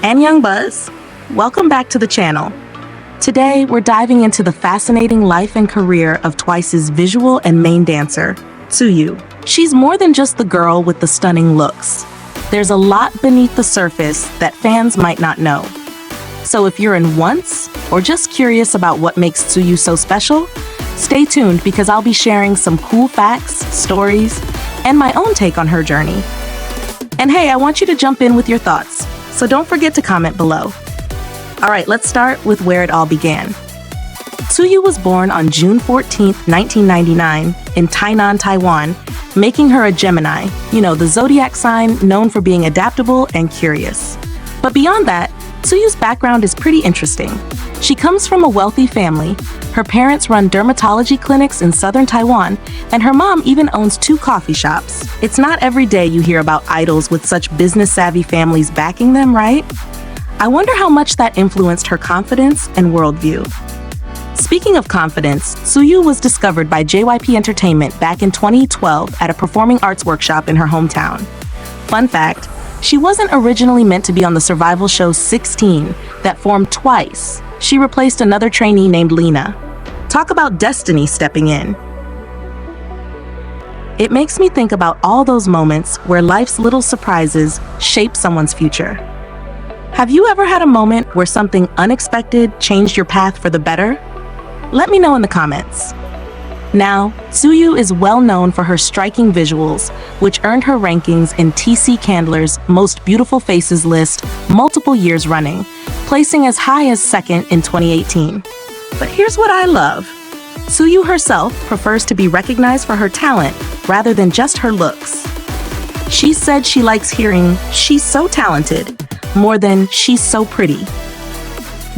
And Young Buzz, welcome back to the channel. Today, we're diving into the fascinating life and career of Twice's visual and main dancer, Tzuyu. She's more than just the girl with the stunning looks. There's a lot beneath the surface that fans might not know. So if you're in once, or just curious about what makes Tzuyu so special, stay tuned because I'll be sharing some cool facts, stories, and my own take on her journey. And hey, I want you to jump in with your thoughts, so don't forget to comment below. All right, let's start with where it all began. Tzuyu was born on June 14, 1999, in Tainan, Taiwan, making her a Gemini, the zodiac sign known for being adaptable and curious. But beyond that, Tsuyu's background is pretty interesting. She comes from a wealthy family. Her parents run dermatology clinics in southern Taiwan, and her mom even owns 2 coffee shops. It's not every day you hear about idols with such business-savvy families backing them, right? I wonder how much that influenced her confidence and worldview. Speaking of confidence, Tzuyu was discovered by JYP Entertainment back in 2012 at a performing arts workshop in her hometown. Fun fact, she wasn't originally meant to be on the survival show 16 that formed Twice. She replaced another trainee named Lena. Talk about destiny stepping in. It makes me think about all those moments where life's little surprises shape someone's future. Have you ever had a moment where something unexpected changed your path for the better? Let me know in the comments. Now, Tzuyu is well known for her striking visuals, which earned her rankings in TC Candler's Most Beautiful Faces list multiple years running, placing as high as 2nd in 2018. But here's what I love. Tzuyu herself prefers to be recognized for her talent rather than just her looks. She said she likes hearing, "She's so talented," more than "She's so pretty."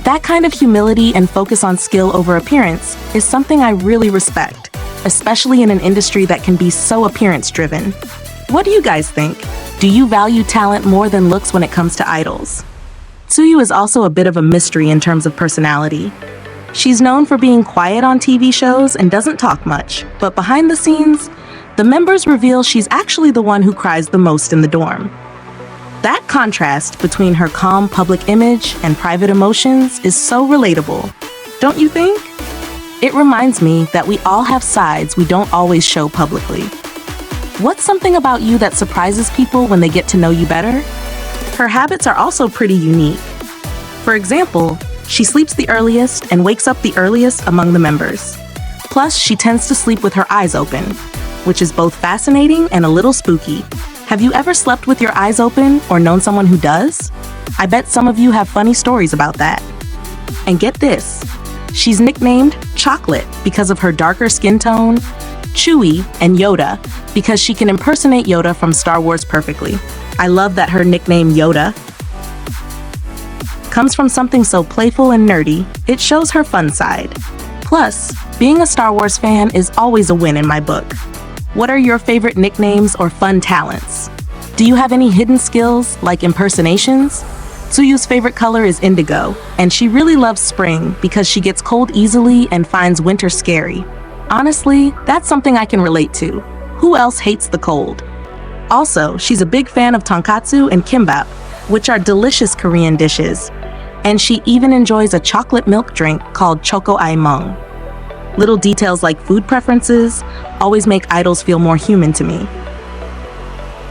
That kind of humility and focus on skill over appearance is something I really respect, especially in an industry that can be so appearance-driven. What do you guys think? Do you value talent more than looks when it comes to idols? Tzuyu is also a bit of a mystery in terms of personality. She's known for being quiet on TV shows and doesn't talk much, but behind the scenes, the members reveal she's actually the one who cries the most in the dorm. That contrast between her calm public image and private emotions is so relatable, don't you think? It reminds me that we all have sides we don't always show publicly. What's something about you that surprises people when they get to know you better? Her habits are also pretty unique. For example, she sleeps the earliest and wakes up the earliest among the members. Plus, she tends to sleep with her eyes open, which is both fascinating and a little spooky. Have you ever slept with your eyes open or known someone who does? I bet some of you have funny stories about that. And get this, she's nicknamed Chocolate because of her darker skin tone, Chewie, and Yoda because she can impersonate Yoda from Star Wars perfectly. I love that her nickname Yoda comes from something so playful and nerdy. It shows her fun side. Plus, being a Star Wars fan is always a win in my book. What are your favorite nicknames or fun talents? Do you have any hidden skills, like impersonations? Tsuyu's favorite color is indigo, and she really loves spring because she gets cold easily and finds winter scary. Honestly, that's something I can relate to. Who else hates the cold? Also, she's a big fan of tonkatsu and kimbap, which are delicious Korean dishes. And she even enjoys a chocolate milk drink called choco aimong. Little details like food preferences always make idols feel more human to me.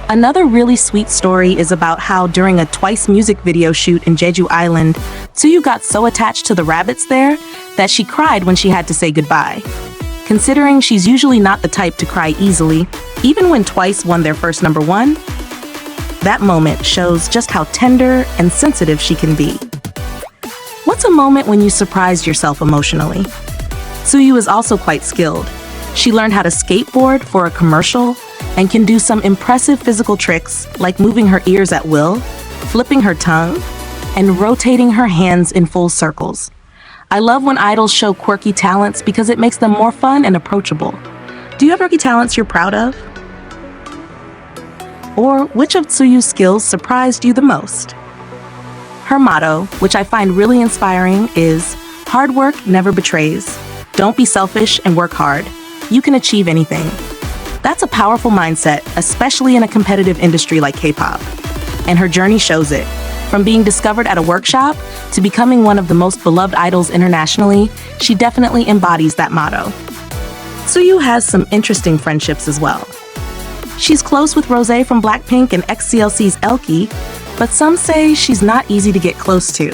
Another really sweet story is about how during a Twice music video shoot in Jeju Island, Tzuyu got so attached to the rabbits there that she cried when she had to say goodbye. Considering she's usually not the type to cry easily, even when Twice won their first #1, that moment shows just how tender and sensitive she can be. What's a moment when you surprised yourself emotionally? Tzuyu is also quite skilled. She learned how to skateboard for a commercial and can do some impressive physical tricks like moving her ears at will, flipping her tongue, and rotating her hands in full circles. I love when idols show quirky talents because it makes them more fun and approachable. Do you have quirky talents you're proud of? Or which of Tsuyu's skills surprised you the most? Her motto, which I find really inspiring, is "Hard work never betrays. Don't be selfish and work hard. You can achieve anything." That's a powerful mindset, especially in a competitive industry like K-pop. And her journey shows it. From being discovered at a workshop to becoming one of the most beloved idols internationally, she definitely embodies that motto. Tzuyu has some interesting friendships as well. She's close with Rosé from Blackpink and XCLC's Elkie, but some say she's not easy to get close to.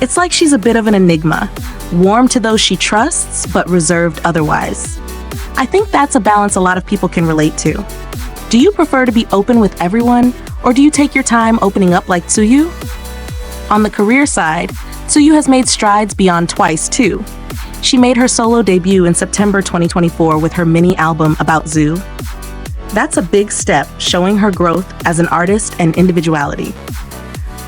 It's like she's a bit of an enigma, warm to those she trusts, but reserved otherwise. I think that's a balance a lot of people can relate to. Do you prefer to be open with everyone, or do you take your time opening up like Tzuyu? On the career side, Tzuyu has made strides beyond Twice, too. She made her solo debut in September 2024 with her mini album About Zoo. That's a big step, showing her growth as an artist and individuality.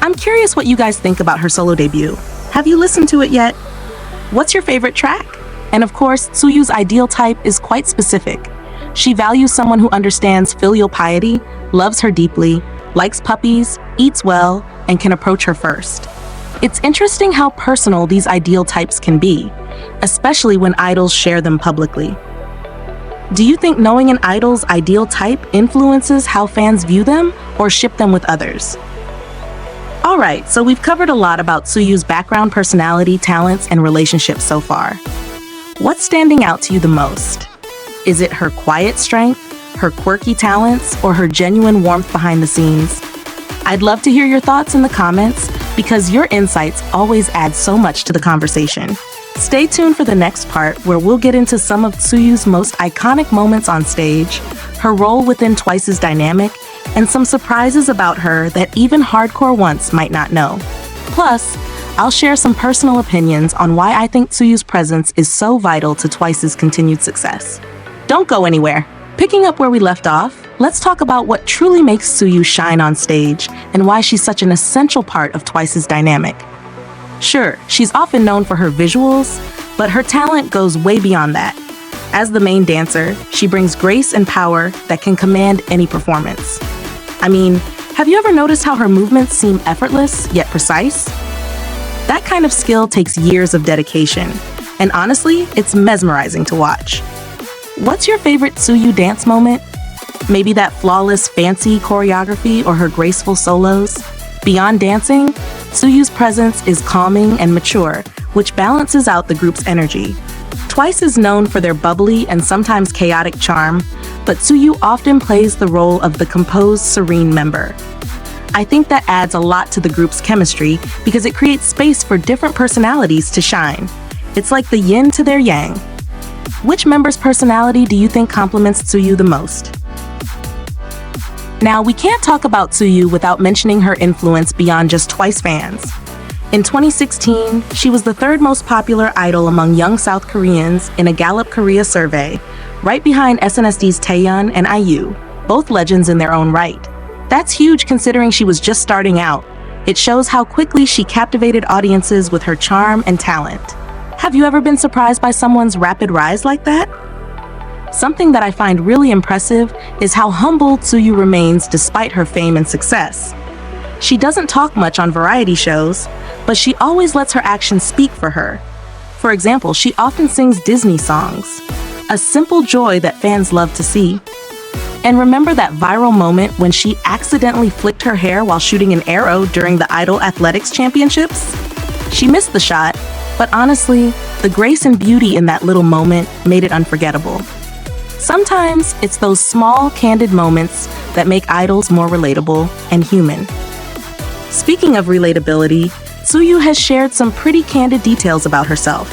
I'm curious what you guys think about her solo debut. Have you listened to it yet? What's your favorite track? And of course, Tsuyu's ideal type is quite specific. She values someone who understands filial piety, loves her deeply, likes puppies, eats well, and can approach her first. It's interesting how personal these ideal types can be, especially when idols share them publicly. Do you think knowing an idol's ideal type influences how fans view them or ship them with others? Alright, so we've covered a lot about Tsuyu's background, personality, talents, and relationships so far. What's standing out to you the most? Is it her quiet strength, her quirky talents, or her genuine warmth behind the scenes? I'd love to hear your thoughts in the comments because your insights always add so much to the conversation. Stay tuned for the next part where we'll get into some of Tsuyu's most iconic moments on stage, her role within Twice's dynamic, and some surprises about her that even hardcore ones might not know. Plus, I'll share some personal opinions on why I think Tsuyu's presence is so vital to Twice's continued success. Don't go anywhere. Picking up where we left off, let's talk about what truly makes Tzuyu shine on stage and why she's such an essential part of Twice's dynamic. Sure, she's often known for her visuals, but her talent goes way beyond that. As the main dancer, she brings grace and power that can command any performance. I mean, have you ever noticed how her movements seem effortless yet precise? That kind of skill takes years of dedication, and honestly, it's mesmerizing to watch. What's your favorite Tzuyu dance moment? Maybe that flawless, fancy choreography or her graceful solos? Beyond dancing, Tsuyu's presence is calming and mature, which balances out the group's energy. Twice is known for their bubbly and sometimes chaotic charm, but Tzuyu often plays the role of the composed, serene member. I think that adds a lot to the group's chemistry because it creates space for different personalities to shine. It's like the yin to their yang. Which member's personality do you think complements Tzuyu the most? Now, we can't talk about Tzuyu without mentioning her influence beyond just Twice fans. In 2016, she was the third most popular idol among young South Koreans in a Gallup Korea survey, right behind SNSD Taeyeon and IU, both legends in their own right. That's huge considering she was just starting out. It shows how quickly she captivated audiences with her charm and talent. Have you ever been surprised by someone's rapid rise like that? Something that I find really impressive is how humble Tzuyu remains despite her fame and success. She doesn't talk much on variety shows, but she always lets her actions speak for her. For example, she often sings Disney songs, a simple joy that fans love to see. And remember that viral moment when she accidentally flicked her hair while shooting an arrow during the Idol Athletics Championships? She missed the shot, but honestly, the grace and beauty in that little moment made it unforgettable. Sometimes it's those small, candid moments that make idols more relatable and human. Speaking of relatability, Tzuyu has shared some pretty candid details about herself.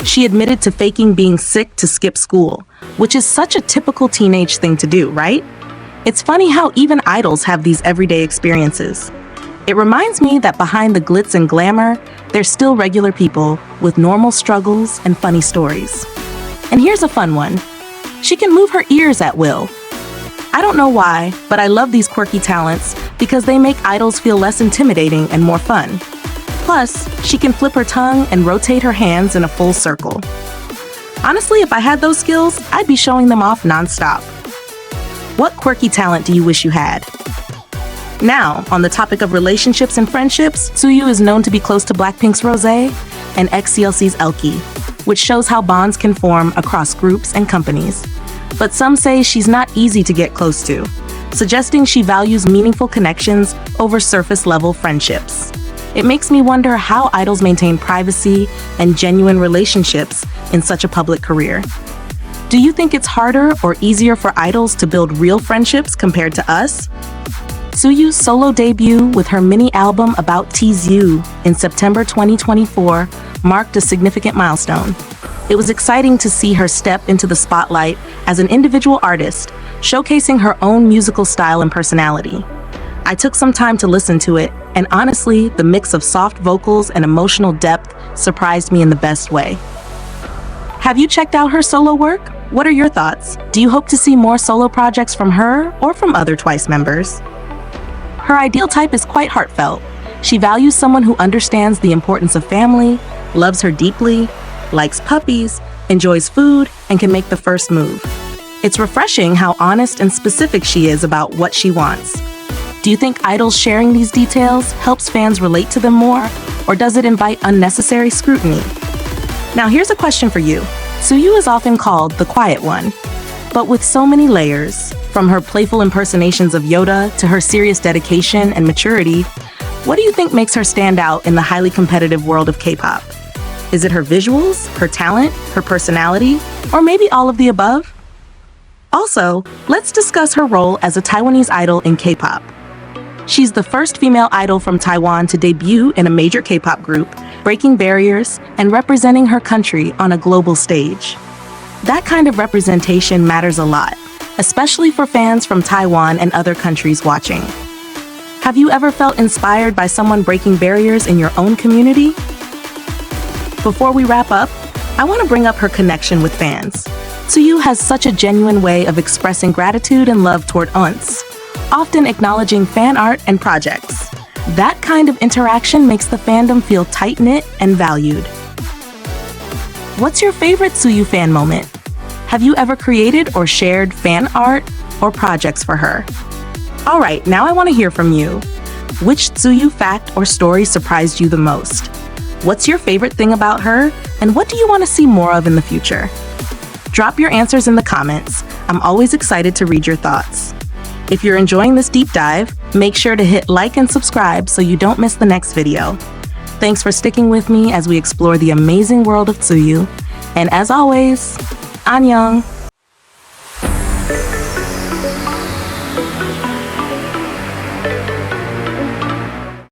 She admitted to faking being sick to skip school, which is such a typical teenage thing to do, right? It's funny how even idols have these everyday experiences. It reminds me that behind the glitz and glamour, they're still regular people with normal struggles and funny stories. And here's a fun one. She can move her ears at will. I don't know why, but I love these quirky talents because they make idols feel less intimidating and more fun. Plus, she can flip her tongue and rotate her hands in a full circle. Honestly, if I had those skills, I'd be showing them off nonstop. What quirky talent do you wish you had? Now, on the topic of relationships and friendships, Tzuyu is known to be close to Blackpink's Rosé and XCLC's Elkie, which shows how bonds can form across groups and companies. But some say she's not easy to get close to, suggesting she values meaningful connections over surface-level friendships. It makes me wonder how idols maintain privacy and genuine relationships in such a public career. Do you think it's harder or easier for idols to build real friendships compared to us? Tsuyu's solo debut with her mini-album About Tzuyu in September 2024 marked a significant milestone. It was exciting to see her step into the spotlight as an individual artist, showcasing her own musical style and personality. I took some time to listen to it, and honestly, the mix of soft vocals and emotional depth surprised me in the best way. Have you checked out her solo work? What are your thoughts? Do you hope to see more solo projects from her or from other Twice members? Her ideal type is quite heartfelt. She values someone who understands the importance of family, loves her deeply, likes puppies, enjoys food, and can make the first move. It's refreshing how honest and specific she is about what she wants. Do you think idols sharing these details helps fans relate to them more, or does it invite unnecessary scrutiny? Now here's a question for you. Tzuyu is often called the quiet one, but with so many layers, from her playful impersonations of Yoda to her serious dedication and maturity, what do you think makes her stand out in the highly competitive world of K-pop? Is it her visuals, her talent, her personality, or maybe all of the above? Also, let's discuss her role as a Taiwanese idol in K-pop. She's the first female idol from Taiwan to debut in a major K-pop group, breaking barriers and representing her country on a global stage. That kind of representation matters a lot, especially for fans from Taiwan and other countries watching. Have you ever felt inspired by someone breaking barriers in your own community? Before we wrap up, I want to bring up her connection with fans. Tzuyu has such a genuine way of expressing gratitude and love toward uns, often acknowledging fan art and projects. That kind of interaction makes the fandom feel tight-knit and valued. What's your favorite Tzuyu fan moment? Have you ever created or shared fan art or projects for her? All right, now I want to hear from you. Which Tzuyu fact or story surprised you the most? What's your favorite thing about her, and what do you want to see more of in the future? Drop your answers in the comments. I'm always excited to read your thoughts. If you're enjoying this deep dive, make sure to hit like and subscribe so you don't miss the next video. Thanks for sticking with me as we explore the amazing world of Tzuyu. And as always, annyeong!